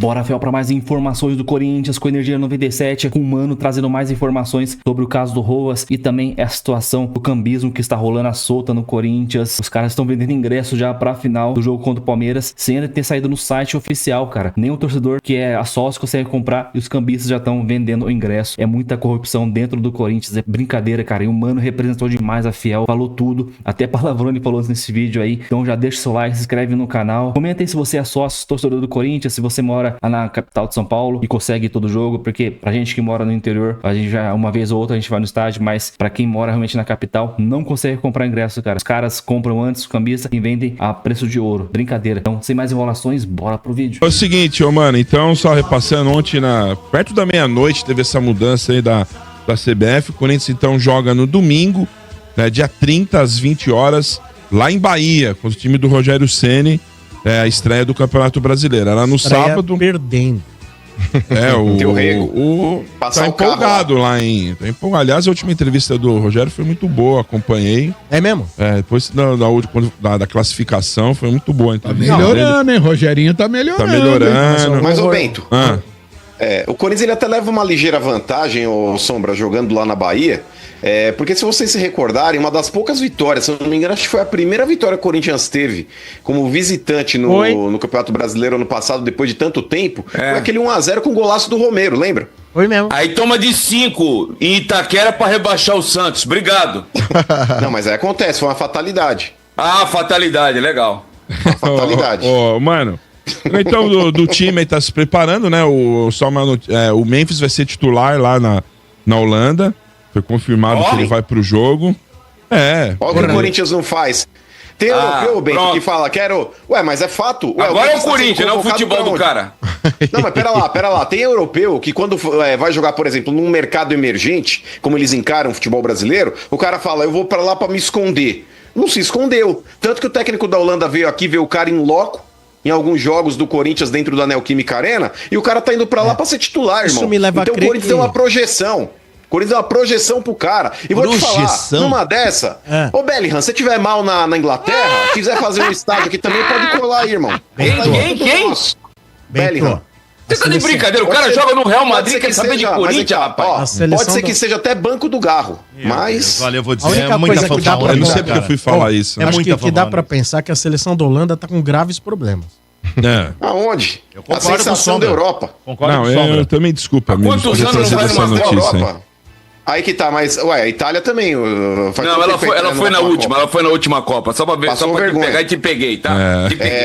Bora, Fel, para mais informações do Corinthians com Energia 97, com o Mano trazendo mais informações sobre o caso do Rojas e também a situação do cambismo que está rolando à solta no Corinthians. Os caras estão vendendo ingresso já para a final do jogo contra o Palmeiras, sem ainda ter saído no site oficial, cara. Nem o torcedor que é a sócio consegue comprar e os cambistas já estão vendendo o ingresso. É muita corrupção dentro do Corinthians, é brincadeira, cara. E o Mano representou demais a Fiel, falou tudo, até palavrão ele falou nesse vídeo aí. Então já deixa o seu like, se inscreve no canal. Comenta aí se você é sócio, torcedor do Corinthians, se você mora na capital de São Paulo e consegue todo jogo, porque pra gente que mora no interior, a gente já uma vez ou outra a gente vai no estádio, mas pra quem mora realmente na capital, não consegue comprar ingresso, cara. Os caras compram antes o cambista e vendem a preço de ouro. Brincadeira. Então, sem mais enrolações, bora pro vídeo. É o seguinte, mano, então só repassando, ontem perto da meia-noite teve essa mudança aí da CBF. O Corinthians então joga no domingo, né, dia 30 às 20 horas, lá em Bahia, com o time do Rogério Ceni. A estreia do Campeonato Brasileiro. Era no sábado. Perdendo. Tá empolgado lá em. Tá empolgado. Aliás, a última entrevista do Rogério foi muito boa, acompanhei. É mesmo? Depois da classificação foi muito boa. Tá melhorando, hein? Rogerinho tá melhorando. Tá melhorando. Mas, ô Bento, o Corinthians ele até leva uma ligeira vantagem, ô Sombra, jogando lá na Bahia. Porque se vocês se recordarem, uma das poucas vitórias, se eu não me engano, acho que foi a primeira vitória que o Corinthians teve como visitante no Campeonato Brasileiro ano passado, depois de tanto tempo, foi aquele 1-0 com o golaço do Romero, lembra? Foi mesmo. Aí toma de 5 em Itaquera pra rebaixar o Santos. Obrigado. Não, mas aí acontece, foi uma fatalidade. Ah, fatalidade, legal. Uma fatalidade. Mano, então do time aí tá se preparando, né? O Memphis vai ser titular lá na Holanda. Foi confirmado que ele vai pro jogo. Olha o que o Corinthians não faz. Tem europeu, Bento, que fala, quero... Ué, mas é fato. Agora é o Corinthians, não é o futebol do cara. Não, mas pera lá. Tem europeu que quando vai jogar, por exemplo, num mercado emergente, como eles encaram o futebol brasileiro, o cara fala, eu vou pra lá pra me esconder. Não se escondeu. Tanto que o técnico da Holanda veio aqui ver o cara em loco, em alguns jogos do Corinthians dentro da Neoquímica Arena, e o cara tá indo pra lá pra ser titular, irmão. Isso me leva então a crer o Corinthians tem uma projeção. O Corinthians deu uma projeção pro cara. E vou te falar, numa dessa, ô Bellingham, se você tiver mal na Inglaterra, quiser fazer um estádio aqui também, pode colar aí, irmão. Quem? Bellingham. Você tá de brincadeira, o cara joga no Real Madrid, quer saber de Corinthians, rapaz. Pode ser que seja até banco do Garro, mas... Olha, eu vou dizer, A única coisa que dá pra Eu não sei porque eu fui falar isso. Acho que dá pra pensar que a seleção da Holanda tá com graves problemas. Aonde? Eu A sensação da Europa. Concordo com eu também, desculpa. Quantos anos não vai numa Europa? Aí que tá, mas, a Itália também. Não, ela foi na última Copa. Só pra ver, Passou só pra vergonha. te pegar e te peguei, tá?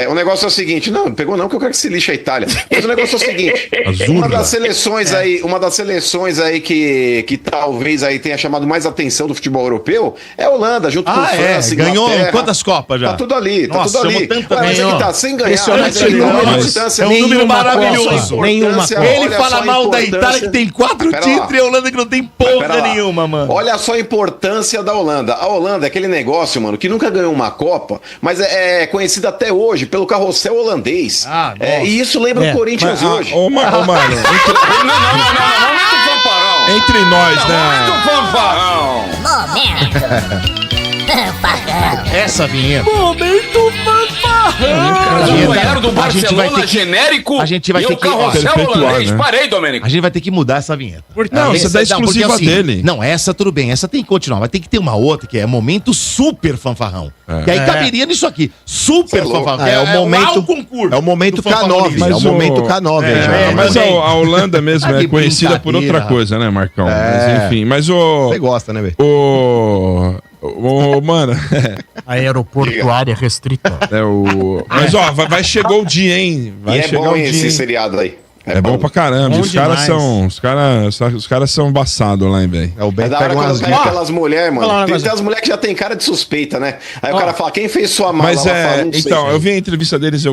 O negócio é o seguinte, não pegou não, que eu quero que se lixe a Itália. Mas o negócio é o seguinte, uma das seleções aí que talvez aí tenha chamado mais atenção do futebol europeu é a Holanda, junto com França, ganhou Inglaterra. quantas Copas já? Tá tudo ali, Nossa, Mas é que tá sem ganhar. É um número maravilhoso. Nenhuma. Ele fala mal da Itália que tem 4 títulos e a Holanda que não tem porra nenhuma, mano. Olha só a importância da Holanda. A Holanda é aquele negócio, mano, que nunca ganhou uma Copa, mas é conhecida até hoje pelo carrossel holandês. E isso lembra o Corinthians hoje. Mano, entre nós, né? Essa vinheta. Momento fanfarrão! Ganharam do Barcelona genérico a gente vai e ter o que carrossel holandês. né? Parei, Domênico. A gente vai ter que mudar essa vinheta. Não, essa dá exclusiva porque, dele. Não, essa tudo bem. Essa tem que continuar. Mas tem que ter uma outra que é momento super fanfarrão. Que aí caberia nisso aqui. Super fanfarrão. É o momento. Concurso É o momento do fanfarrão K9. livre. É o momento K9. Mas a Holanda mesmo Tá é de conhecida por outra brincadeira, coisa, né, Marcão? Mas enfim, Você gosta, né, velho? Mano, Aeroportuária restrita. mas vai chegar o dia, hein? Vai chegar bom o dia. esse Hein? seriado aí. É bom pra caramba. Bom Os caras são embaçados lá, hein, velho. É o É Beto da hora pega quando umas pega aquelas mulheres, mano. Tem as mulheres que já tem cara de suspeita, né? Aí o cara fala, quem fez sua mala? Mas Ela fala, "Não sei, então, eu vi a entrevista deles em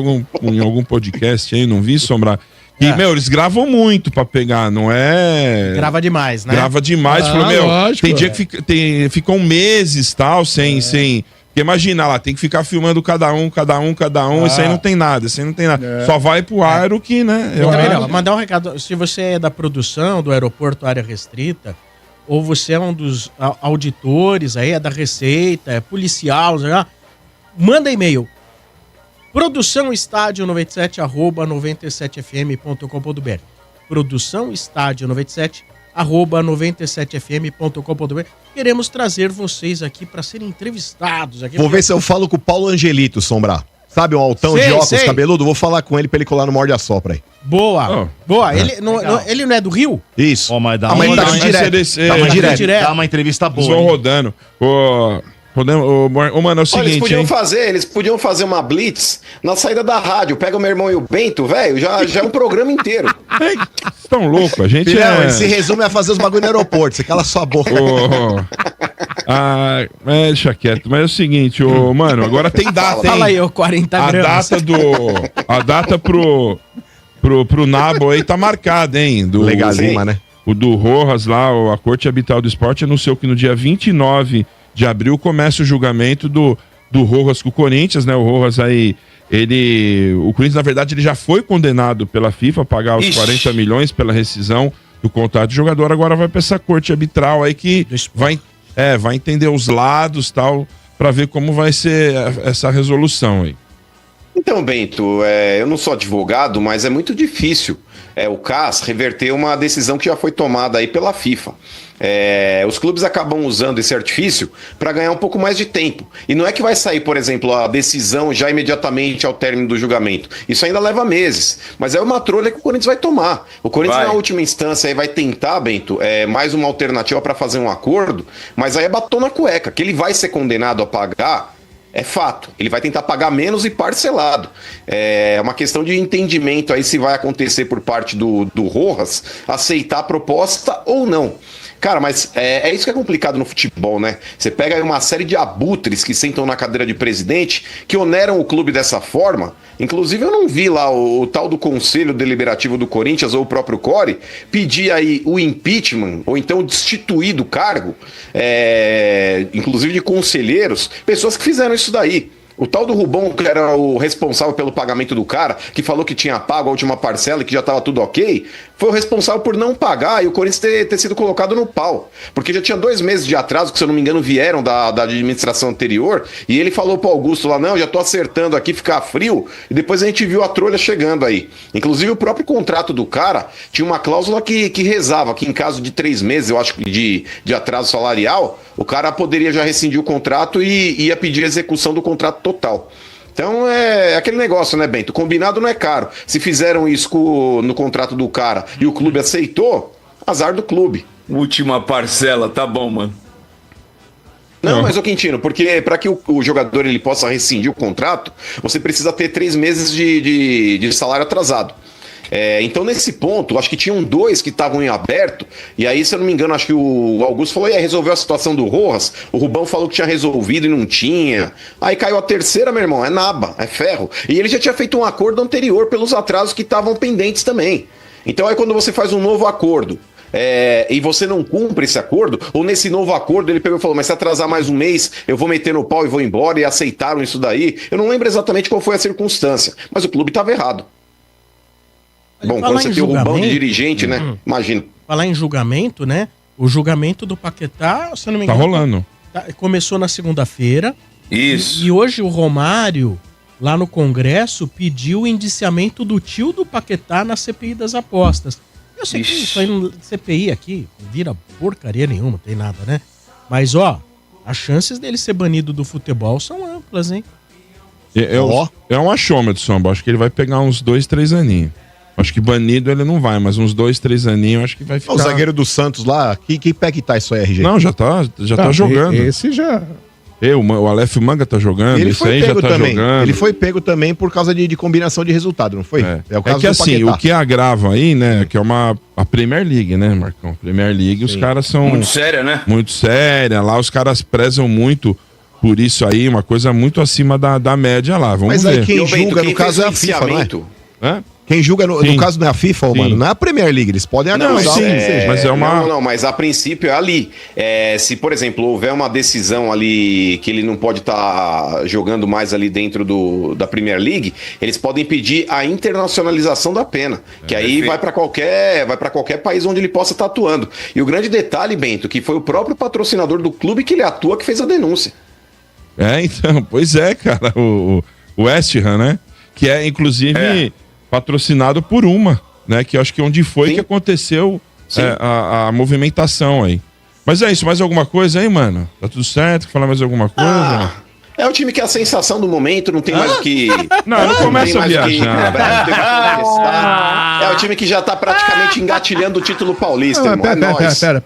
algum podcast aí, não vi, Sombra. E, eles gravam muito pra pegar, não é... Grava demais, né? Grava demais. Falou, lógico, tem dia que ficam meses, tal, sem... Porque imagina lá, tem que ficar filmando cada um. Isso aí não tem nada, Só vai pro aero que, né? Mandar um recado. Se você é da produção do aeroporto área restrita, ou você é um dos auditores aí, é da Receita, é policial, sei lá, manda e-mail. Produção Estádio 97, @97fm.com.br. Produção Estádio 97, @97fm.com.br. Queremos trazer vocês aqui para serem entrevistados. Aqui. Vou ver se eu falo com o Paulo Angelito, Sombra. Sabe, um altão de óculos cabeludo? Vou falar com ele pra ele colar no Morde a Sopra aí. Boa, boa. Ele não é do Rio? Isso. Mas dá tá Dá uma entrevista boa. Eles vão rodando. Mano, é o seguinte, eles podiam fazer uma blitz na saída da rádio. Pega o meu irmão e o Bento, velho, já é um programa inteiro. Vocês estão loucos, a gente Esse resumo é fazer os bagulho no aeroporto, você cala sua boca. Deixa quieto. Mas é o seguinte, mano, agora tem data, hein? Fala aí, 40 gramas. A data pro Nabo aí tá marcada, hein? Legalima, né? O do Rojas lá, a Corte Arbitral do Esporte anunciou que no dia 29 de abril começa o julgamento do Rojas com o Corinthians, né? O Rojas aí, o Corinthians, na verdade, ele já foi condenado pela FIFA a pagar os 40 milhões pela rescisão do contrato do jogador, agora vai pra essa corte arbitral aí que vai entender os lados e tal, pra ver como vai ser essa resolução aí. Então, Bento, eu não sou advogado, mas é muito difícil o CAS reverter uma decisão que já foi tomada aí pela FIFA. Os clubes acabam usando esse artifício para ganhar um pouco mais de tempo. E não é que vai sair, por exemplo, a decisão já imediatamente ao término do julgamento. Isso ainda leva meses. Mas é uma trolha que o Corinthians vai tomar. O Corinthians, na última instância, aí vai tentar, Bento, mais uma alternativa para fazer um acordo, mas aí é batom na cueca, que ele vai ser condenado a pagar. É fato, ele vai tentar pagar menos e parcelado. É uma questão de entendimento aí se vai acontecer por parte do Rojas aceitar a proposta ou não. Cara, mas é isso que é complicado no futebol, né? Você pega aí uma série de abutres que sentam na cadeira de presidente, que oneram o clube dessa forma. Inclusive eu não vi lá o tal do Conselho Deliberativo do Corinthians ou o próprio Core pedir aí o impeachment, ou então destituir do cargo, inclusive de conselheiros, pessoas que fizeram isso daí. O tal do Rubão, que era o responsável pelo pagamento do cara, que falou que tinha pago a última parcela e que já estava tudo ok, foi o responsável por não pagar e o Corinthians ter sido colocado no pau. Porque já tinha 2 meses de atraso, que se eu não me engano vieram da administração anterior, e ele falou pro Augusto lá, não, já tô acertando aqui, ficar frio, e depois a gente viu a trolha chegando aí. Inclusive o próprio contrato do cara tinha uma cláusula que rezava que em caso de 3 meses, eu acho, de atraso salarial, o cara poderia já rescindir o contrato e ia pedir a execução do contrato total. Então é aquele negócio, né, Bento? Combinado não é caro. Se fizeram isso no contrato do cara e o clube aceitou, azar do clube. Última parcela, tá bom, mano. Não, mas, ô Quintino, porque para que o jogador ele possa rescindir o contrato, você precisa ter 3 meses de salário atrasado. Então, nesse ponto, acho que tinham 2 que estavam em aberto, e aí, se eu não me engano, acho que o Augusto falou, resolveu a situação do Rojas, o Rubão falou que tinha resolvido e não tinha, aí caiu a terceira, meu irmão, é naba, é ferro, e ele já tinha feito um acordo anterior pelos atrasos que estavam pendentes também. Então, aí quando você faz um novo acordo, e você não cumpre esse acordo, ou nesse novo acordo ele pegou e falou, mas se atrasar mais um mês, eu vou meter no pau e vou embora, e aceitaram isso daí, eu não lembro exatamente qual foi a circunstância, mas o clube estava errado. Bom, quando você tem o Rubão de dirigente, né? Imagina. Falar em julgamento, né? O julgamento do Paquetá, se eu não me engano... Tá rolando. Começou na segunda-feira. Isso. E hoje o Romário, lá no Congresso, pediu o indiciamento do tio do Paquetá na CPI das apostas. Eu sei que isso aí no CPI aqui não vira porcaria nenhuma, não tem nada, né? Mas, as chances dele ser banido do futebol são amplas, hein? É um achômetro, Samba. Acho que ele vai pegar uns 2, 3 aninhos. Acho que banido ele não vai, mas uns 2, 3 aninhos acho que vai ficar... O zagueiro do Santos lá, que pé que tá isso aí, RG? Não, já tá jogando. Esse já... O Aleph Manga tá jogando, ele isso aí já tá também. jogando. Ele foi pego também por causa de combinação de resultado, não foi? O caso que assim, Paquetá. O que agrava aí, né, que é a Premier League, né, Marcão? Premier League, os caras são... Muito séria, né? Muito séria, lá os caras prezam muito por isso aí, uma coisa muito acima da média lá, vamos ver. Mas aí quem julga, no caso, é a FIFA, não é? Quem julga, no caso, não é a FIFA, mano, não é a Premier League, eles podem acusar. Mas é uma... Não, mas a princípio é ali. Se, por exemplo, houver uma decisão ali que ele não pode estar jogando mais ali dentro da Premier League, eles podem pedir a internacionalização da pena, que aí vai para qualquer país onde ele possa estar atuando. E o grande detalhe, Bento, que foi o próprio patrocinador do clube que ele atua que fez a denúncia. Então, pois é, cara, o West Ham, né? que é inclusive patrocinado por uma, né? Que eu acho que onde foi que aconteceu a movimentação aí. Mas é isso, mais alguma coisa aí, mano? Tá tudo certo? Falar mais alguma coisa? É o time que é a sensação do momento, não tem mais o que... Não começa a viajar. É o time que já tá praticamente engatilhando o título paulista, irmão. É nóis. Pera.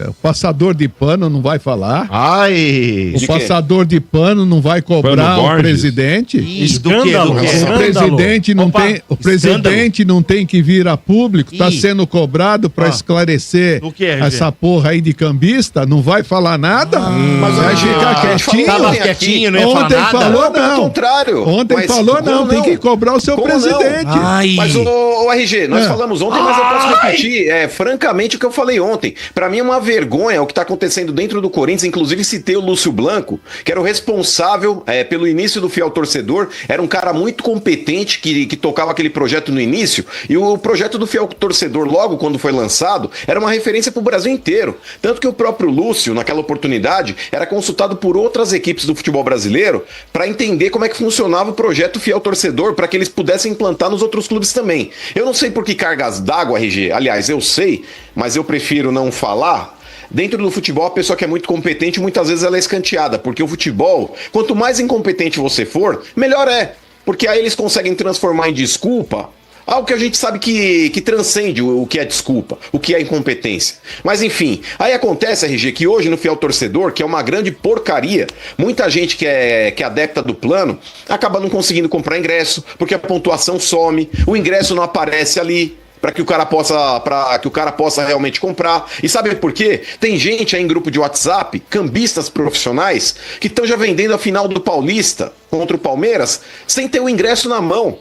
O passador de pano não vai falar? Ai! O passador de pano não vai cobrar o presidente? Isso, do quê? O presidente não tem que vir a público, tá sendo cobrado pra esclarecer essa porra aí de cambista, não vai falar nada? Mas vai ficar quietinho? Tava quietinho, não ia falar Ontem nada. falou não. Contrário. Ontem falou não, tem que cobrar o seu presidente. Ai. Mas, o RG, nós falamos ontem, mas eu posso repetir, francamente, o que eu falei ontem. Pra mim é uma vergonha o que tá acontecendo dentro do Corinthians, inclusive citei o Lúcio Blanco, que era o responsável pelo início do Fiel Torcedor, era um cara muito competente que tocava aquele projeto no início, e o projeto do Fiel Torcedor, logo quando foi lançado, era uma referência pro Brasil inteiro. Tanto que o próprio Lúcio, naquela oportunidade, era consultado por outras equipes do futebol brasileiro para entender como é que funcionava o projeto Fiel Torcedor, para que eles pudessem implantar nos outros clubes também. Eu não sei por que cargas d'água, RG, aliás, eu sei, mas eu prefiro não falar. Dentro do futebol, a pessoa que é muito competente, muitas vezes ela é escanteada, porque o futebol, quanto mais incompetente você for, melhor é, porque aí eles conseguem transformar em desculpa algo que a gente sabe que transcende o que é desculpa, o que é incompetência. Mas enfim, aí acontece, RG, que hoje no Fiel Torcedor, que é uma grande porcaria, muita gente que é adepta do plano acaba não conseguindo comprar ingresso, porque a pontuação some, o ingresso não aparece ali para que o cara possa realmente comprar. E sabe por quê? Tem gente aí em grupo de WhatsApp, cambistas profissionais, que estão já vendendo a final do Paulista contra o Palmeiras sem ter o ingresso na mão.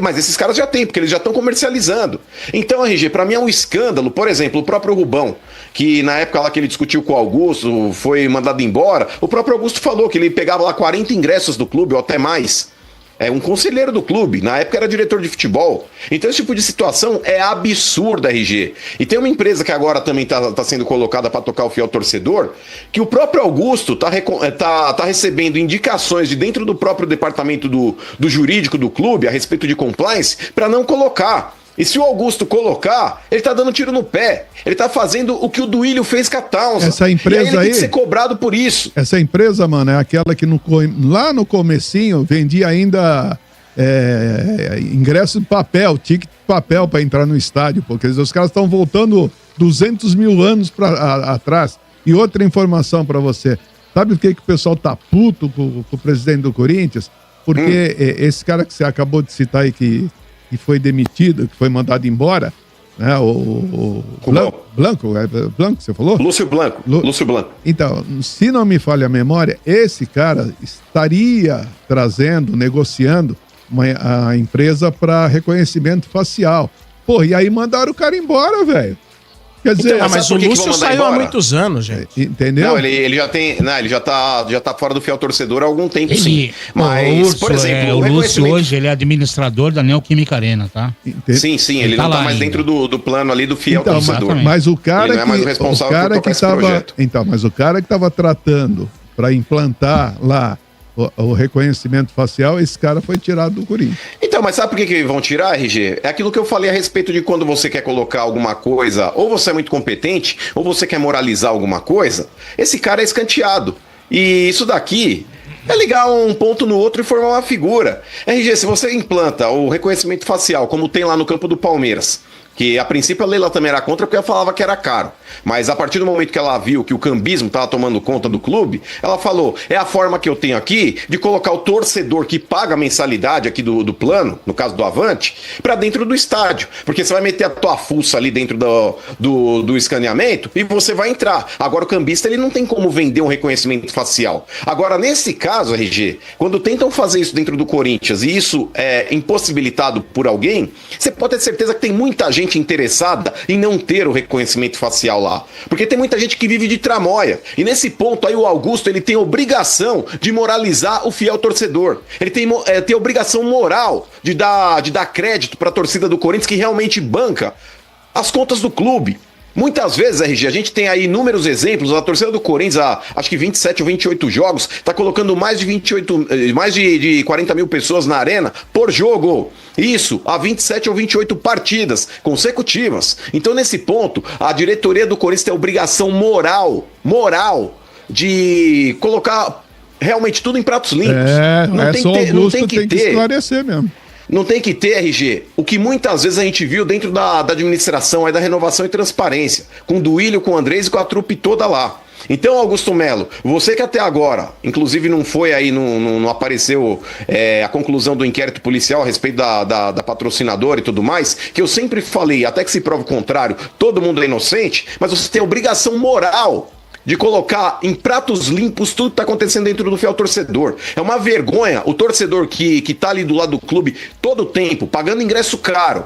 Mas esses caras já têm, porque eles já estão comercializando. Então, RG, pra mim é um escândalo. Por exemplo, o próprio Rubão, que na época lá que ele discutiu com o Augusto, foi mandado embora, o próprio Augusto falou que ele pegava lá 40 ingressos do clube, ou até mais. É um conselheiro do clube, na época era diretor de futebol. Então esse tipo de situação é absurda, RG. E tem uma empresa que agora também tá sendo colocada para tocar o Fiel Torcedor, que o próprio Augusto tá recebendo indicações de dentro do próprio departamento do jurídico do clube a respeito de compliance para não colocar. E se o Augusto colocar, ele tá dando tiro no pé. Ele tá fazendo o que o Duílio fez com a Townsend. Essa empresa ele tem que ser cobrado por isso. Essa empresa, mano, é aquela que lá no comecinho vendia ainda ingresso de papel, ticket de papel para entrar no estádio, porque os caras estão voltando 200 mil anos atrás. E outra informação para você. Sabe por que o pessoal tá puto com o presidente do Corinthians? Porque esse cara que você acabou de citar aí que foi demitido, que foi mandado embora, né? O Blanco, você falou? Lúcio Blanco. Lúcio Blanco. Então, se não me falha a memória, esse cara estaria negociando a empresa para reconhecimento facial. Pô, e aí mandaram o cara embora, velho. Quer dizer, então, mas o Lúcio saiu há muitos anos, gente. Entendeu? Não, ele já tem. Não, ele já tá fora do Fiel Torcedor há algum tempo, sim. Mas, por exemplo, o Lúcio hoje ele é administrador da Neoquímica Arena, tá? Sim, ele não tá mais dentro do plano ali do Fiel Torcedor. Mas o cara ele não é mais o responsável por tocar esse projeto. Então, mas o cara que tava tratando para implantar lá o reconhecimento facial, esse cara foi tirado do Corinthians. Então, mas sabe por que vão tirar, RG? É aquilo que eu falei a respeito de quando você quer colocar alguma coisa, ou você é muito competente, ou você quer moralizar alguma coisa, esse cara é escanteado. E isso daqui é ligar um ponto no outro e formar uma figura. RG, se você implanta o reconhecimento facial, como tem lá no campo do Palmeiras, que a princípio a Leila também era contra porque ela falava que era caro. Mas a partir do momento que ela viu que o cambismo estava tomando conta do clube, ela falou, é a forma que eu tenho aqui de colocar o torcedor que paga a mensalidade aqui do plano, no caso do Avante, para dentro do estádio. Porque você vai meter a tua fuça ali dentro do escaneamento e você vai entrar. Agora o cambista ele não tem como vender um reconhecimento facial. Agora nesse caso, RG, quando tentam fazer isso dentro do Corinthians e isso é impossibilitado por alguém, você pode ter certeza que tem muita gente interessada em não ter o reconhecimento facial lá. Porque tem muita gente que vive de tramóia. E nesse ponto aí o Augusto ele tem obrigação de moralizar o fiel torcedor. Ele tem obrigação moral de dar crédito para a torcida do Corinthians que realmente banca as contas do clube. Muitas vezes, RG, a gente tem aí inúmeros exemplos, a torcida do Corinthians, acho que 27 ou 28 jogos, tá colocando mais de 40 mil pessoas na arena por jogo. Isso, há 27 ou 28 partidas consecutivas. Então, nesse ponto, a diretoria do Corinthians tem a obrigação moral, de colocar realmente tudo em pratos limpos. Não tem que esclarecer mesmo. Não tem que ter, RG, o que muitas vezes a gente viu dentro da administração, aí da renovação e transparência, com o Duílio, com o Andrés e com a trupe toda lá. Então, Augusto Melo, você que até agora, inclusive não foi aí, não apareceu a conclusão do inquérito policial a respeito da patrocinadora e tudo mais, que eu sempre falei, até que se prove o contrário, todo mundo é inocente, mas você tem a obrigação moral de colocar em pratos limpos tudo que tá acontecendo dentro do fiel torcedor. É uma vergonha o torcedor que tá ali do lado do clube todo o tempo, pagando ingresso caro,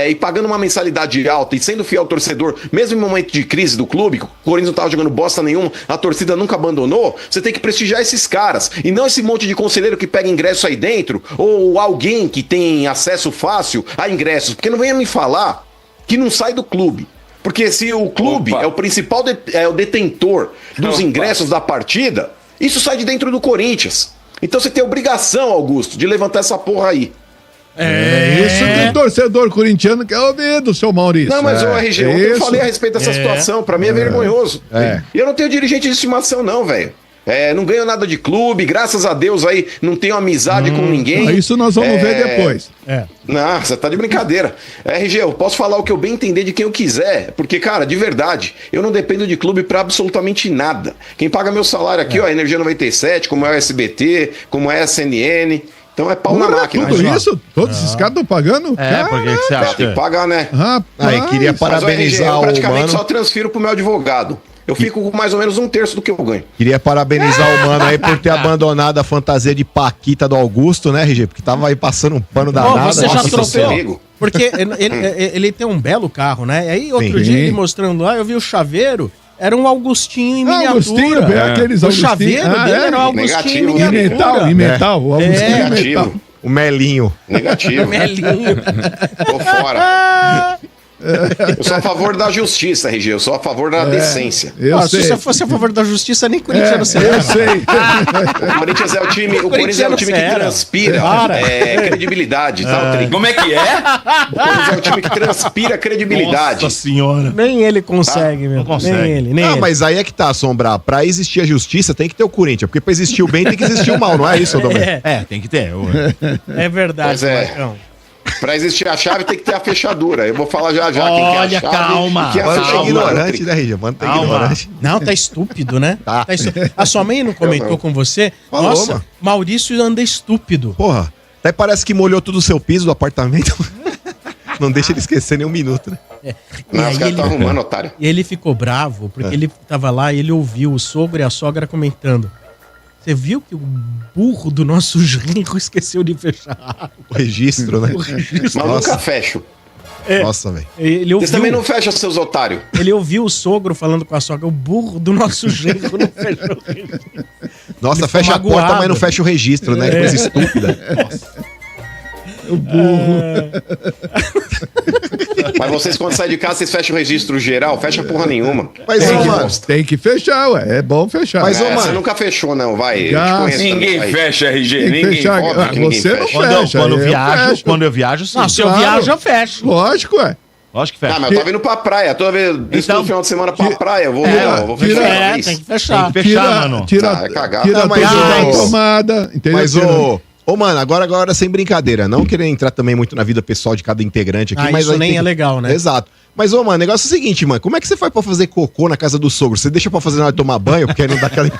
e pagando uma mensalidade alta e sendo fiel torcedor, mesmo em momento de crise do clube, que o Corinthians não tava jogando bosta nenhuma, a torcida nunca abandonou, você tem que prestigiar esses caras, e não esse monte de conselheiro que pega ingresso aí dentro, ou alguém que tem acesso fácil a ingressos, porque não venha me falar que não sai do clube. Porque se o clube é o principal o detentor dos ingressos da partida, isso sai de dentro do Corinthians. Então você tem a obrigação, Augusto, de levantar essa porra aí. Isso que o torcedor corintiano quer ouvir do seu Maurício. Não, mas o RG, ontem eu falei a respeito dessa situação, pra mim é vergonhoso. E eu não tenho dirigente de estimação não, velho. Não ganho nada de clube, graças a Deus aí não tenho amizade com ninguém. Isso nós vamos ver depois. Não, você tá de brincadeira. RG, eu posso falar o que eu bem entender de quem eu quiser, porque, cara, de verdade, eu não dependo de clube pra absolutamente nada. Quem paga meu salário aqui, ó, é Energia 97, como é o SBT, como é a CNN. Então é pau na máquina. Tudo isso? Todos esses caras estão pagando? Por que você acha? Tem que pagar, né? Rapaz, queria parabenizar eu praticamente Mano. só transfiro pro meu advogado. Eu fico com mais ou menos 1/3 do que eu ganho. Queria parabenizar o Mano aí por ter abandonado a fantasia de Paquita do Augusto, né, RG? Porque tava aí passando um pano danado. Você já Nossa, trocou? amigo. Porque ele tem um belo carro, né? E aí, outro dia, ele mostrando lá, eu vi o chaveiro, era um Augustinho em miniatura. Augustinho, aqueles O chaveiro dele era um Augustinho em miniatura. Em metal. O Augustinho em metal. Negativo. O Melinho. Negativo. Melinho. Tô fora. Eu sou a favor da justiça, RG. Eu sou a favor da decência. Se você fosse a favor da justiça, nem corintiano você Eu sei. O Corinthians é o time, que transpira credibilidade, tá, Tri? Como é que é? O Corinthians é o time que transpira credibilidade. Nossa senhora. Nem ele consegue, meu. Não consegue. Nem ele. Mas aí é que tá, Sombra. Pra existir a justiça, tem que ter o Corinthians. Porque pra existir o bem, tem que existir o mal, não é isso, Domé? Tem que ter. É verdade, Pois é. Marcão. Pra existir a chave, tem que ter a fechadura. Eu vou falar já quem Olha, que é a chave. calma. E que é a Mano, tá fechadura, ignorante, Tri. né, RG? Mano, tá Calma. ignorante. Não, tá estúpido, né? Tá. A sua mãe não comentou com você? Falou, Nossa, mano. Maurício anda estúpido. Porra, até parece que molhou tudo o seu piso do apartamento. Não deixa ele esquecer nem um minuto, né? Não, E os aí caras estão arrumando, otário. E ele ficou bravo, porque ele tava lá e ele ouviu o sogro e a sogra comentando. Você viu que o burro do nosso genro esqueceu de fechar O registro, né? Mas eu nunca fecho. Nossa, velho. Ele Vocês também não fecham, seus otários. Ele ouviu o sogro falando com a sogra, o burro do nosso genro não fechou o registro. Nossa, Ele fecha a ficou porta, magoado. mas não fecha o registro, né? Coisa estúpida. Nossa. O burro. Mas vocês, quando saem de casa, vocês fecham o registro geral? Fecha porra nenhuma. Mas, Tem ô, que mano, bosta. Tem que fechar, ué. É bom fechar. Mas, ô, Você mano, nunca fechou, não, vai. Eu Já. te conheço Ninguém também, vai. fecha, RG. Tem que Ninguém. fechar. óbvio que ninguém Você não fecha. fecha. Quando eu eu fecho. quando eu viajo, sim. Não, se eu Claro. viajo, eu fecho. Lógico, ué. Lógico que fecha. Ah, mas eu tava indo pra praia. Toda vez, todo final de semana pra praia, eu vou tira- fechar uma vez. Tem que fechar. Tem que fechar, mano. Tira, Ah, é cagada. tira Não, mas, tudo da ô, tomada. Entendeu? mas ô, mano, agora sem brincadeira. Não querer entrar também muito na vida pessoal de cada integrante aqui. Mas Isso aí nem tem é que- legal, né? Exato. Mas, ô, mano, o negócio é o seguinte, mano. Como é que você faz pra fazer cocô na casa do sogro? Você deixa pra fazer na hora de tomar banho? Porque aí não dá aquela...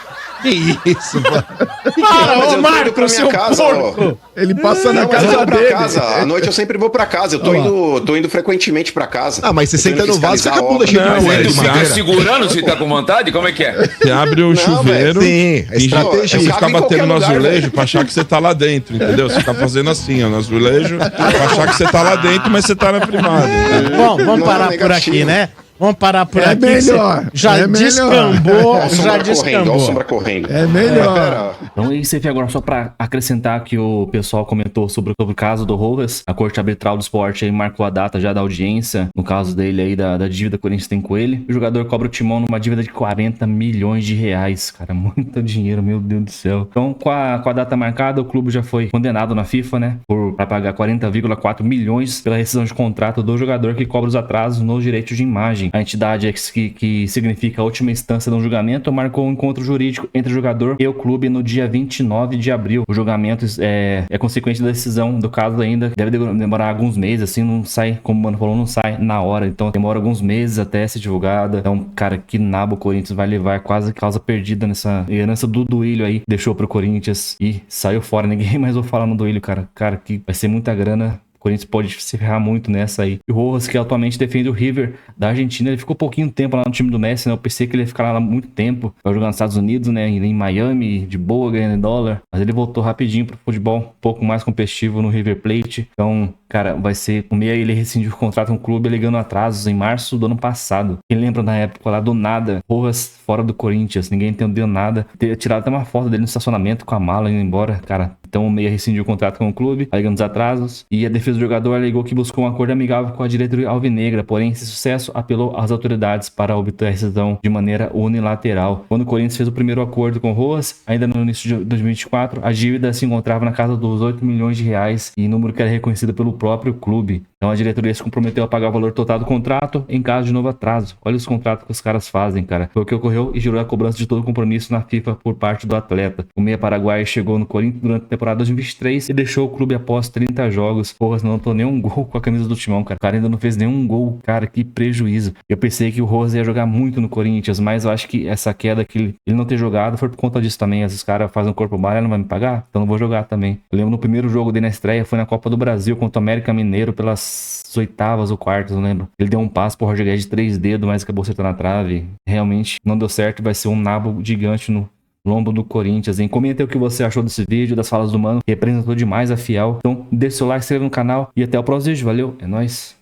Que isso, mano? Para, Mas ô eu tô indo Marco, pra minha seu casa, ó. porco. Ele passa na Não, mas eu casa vou pra dele. casa. À noite eu sempre vou pra casa. Eu tô indo frequentemente pra casa. Ah, mas você Eu tô indo senta no vaso e fica fiscalizar com a bunda a cheia de Não, madeira. é Tu de fica madeira. segurando se tá com vontade? Como é que é? Você abre o chuveiro Sim, é e estratégia. você Eu fica cago em batendo qualquer no lugar, azulejo velho. pra achar que você tá lá dentro, entendeu? Você fica fazendo assim, ó, no azulejo, pra achar que você tá lá dentro, mas você tá na privada. Bom, vamos Não, parar por negativo. aqui, né? Vamos parar por É aqui. melhor. Já É melhor. descambou, Olha o já Sombra correndo, olha o descambou. Sombra correndo. É melhor. Então, isso aí, agora só pra acrescentar que o pessoal comentou sobre o caso do Rojas, a Corte Arbitral do Esporte aí marcou a data já da audiência, no caso dele aí, da dívida que o Corinthians tem com ele. O jogador cobra o Timão numa dívida de 40 milhões de reais, cara, muito dinheiro, meu Deus do céu. Então, com a data marcada, o clube já foi condenado na FIFA, né, pra pagar 40,4 milhões pela rescisão de contrato do jogador que cobra os atrasos nos direitos de imagem. A entidade que significa a última instância do julgamento marcou um encontro jurídico entre o jogador e o clube no dia 29 de abril. O julgamento é consequente da decisão do caso ainda. Deve demorar alguns meses, assim, não sai, como o Mano falou, não sai na hora. Então demora alguns meses até ser divulgada. Então, cara, que nabo o Corinthians vai levar, quase causa perdida nessa herança do Duílio aí. Deixou pro Corinthians e saiu fora. Ninguém mais ouve falar no Duílio, cara. Cara, que vai ser muita grana. O Corinthians pode se ferrar muito nessa aí. E o Rojas, que atualmente defende o River da Argentina, ele ficou pouquinho tempo lá no time do Messi, né? Eu pensei que ele ia ficar lá muito tempo. Vai jogar nos Estados Unidos, né? Em Miami, de boa, ganhando em dólar. Mas ele voltou rapidinho pro futebol, um pouco mais competitivo no River Plate. Então, cara, vai ser... O meia ele rescindiu o contrato com o clube, alegando atrasos em março do ano passado. Quem lembra na época lá do nada, Rojas fora do Corinthians, ninguém entendeu nada. Ter tirado até uma foto dele no estacionamento com a mala indo embora, cara. Então o meia rescindiu o contrato com o clube, alegando os atrasos. E a defesa do jogador alegou que buscou um acordo amigável com a diretoria alvinegra, porém, sem sucesso, apelou às autoridades para obter a rescisão de maneira unilateral. Quando o Corinthians fez o primeiro acordo com o Rojas, ainda no início de 2024, a dívida se encontrava na casa dos 8 milhões de reais, e número que era reconhecido pelo próprio clube. Então a diretoria se comprometeu a pagar o valor total do contrato em caso de novo atraso. Olha os contratos que os caras fazem, cara. Foi o que ocorreu e gerou a cobrança de todo o compromisso na FIFA por parte do atleta. O meia paraguaio chegou no Corinthians durante a temporada 2023 e deixou o clube após 30 jogos. Rojas não anotou nenhum gol com a camisa do Timão, cara. O cara ainda não fez nenhum gol, cara. Que prejuízo. Eu pensei que o Rojas ia jogar muito no Corinthians, mas eu acho que essa queda que ele não ter jogado foi por conta disso também. Esses caras fazem um corpo bala, não vai me pagar? Então não vou jogar também. Eu lembro no primeiro jogo dele na estreia, foi na Copa do Brasil contra o América Mineiro pelas oitavas ou quartas, não lembro. Ele deu um passo pro Roger Guedes de 3 dedos, mas acabou acertando na trave. Realmente não deu certo, vai ser um nabo gigante no lombo do Corinthians, hein? Comenta aí o que você achou desse vídeo, das falas do Mano, que representou demais a Fiel. Então deixa o seu like, se inscreva no canal e até o próximo vídeo. Valeu, é nóis!